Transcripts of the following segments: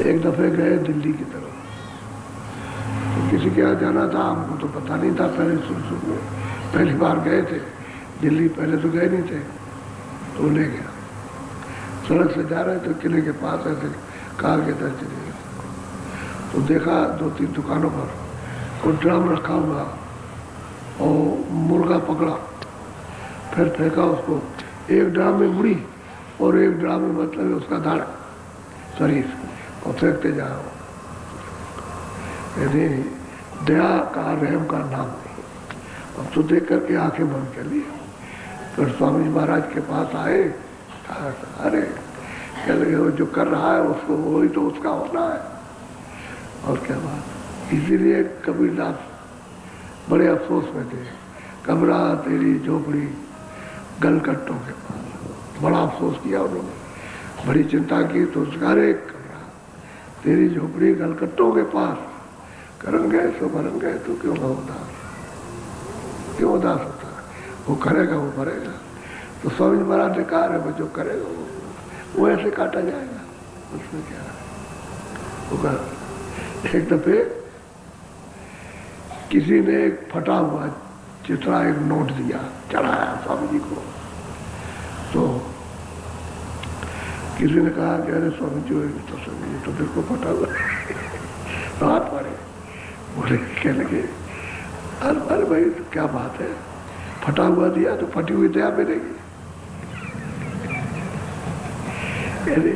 एक दफे गए दिल्ली की तरफ, तो किसी के यहाँ जाना था, हमको तो पता नहीं था, पहले शुरू में पहली बार गए थे दिल्ली, पहले तो गए नहीं थे, तो ले गया। सड़क से जा रहे थे, किले के पास ऐसे कहा के इधर चले गए, तो देखा 2-3 दुकानों पर कोई ड्राम रखा हुआ और मुर्गा पकड़ा, फिर फेंका उसको, एक ड्राम में मुड़ी और एक ड्राम में मतलब उसका दाढ़ शरीर, और फेंकते जाओ। यदि दया का, रहम का नाम नहीं। अब तो देख करके आंखें बंद कर ली। फिर स्वामी जी महाराज के पास आए, कहा अरे कह लगे वो जो कर रहा है उसको वही तो उसका होना है, और क्या बात। इसीलिए कबीरदास बड़े अफसोस में थे, कमरा तेरी झोपड़ी गलकट्टों के पास, बड़ा अफसोस किया उन्होंने, बड़ी चिंता की। तो उसका रे कमरा तेरी झोपड़ी गलकट्टों के पास, करेंगे सो भरेंगे, तो क्यों ना उदास, क्यों उदास होता है, वो करेगा वो भरेगा। तो स्वामी महाराज ने कहा है जो करेगा वो ऐसे काटा जाएगा, उसमें क्या है। वो कहा एक दफे किसी ने एक फटा हुआ चित्रा एक नोट दिया, चढ़ाया स्वामी जी को, तो किसी ने कहा कि अरे स्वामी जी तो स्वामी जी तो बिल्कुल फटा हुआ तो हाथ मारे, बोले कह लगे अरे भाई तो क्या बात है, फटा हुआ दिया तो फटी हुई दया मिलेगी। अरे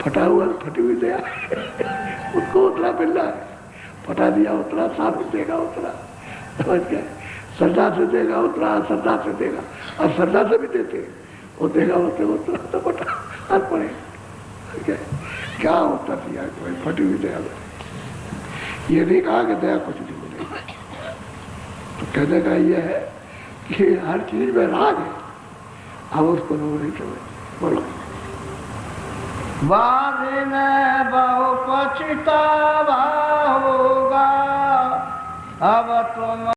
फटा हुआ फटी हुई दया उसको उतना मिलना है, फटा दिया उतना, साबित देगा उतना, समझ गए, श्रद्धा से देगा उतना, श्रद्धा से देगा, और श्रद्धा से भी देते वो देगा उतना तो फटा हाथ पड़े, क्या होता दिया कोई फटी हुई दया में। ये नहीं कहा कि दया कुछ नहीं मिलेगी, तो कहने का ये है कि हर चीज में राग है, अब उसको लोग नहीं समझ। बोलो बाद में बहु पछतावा होगा, अब तुम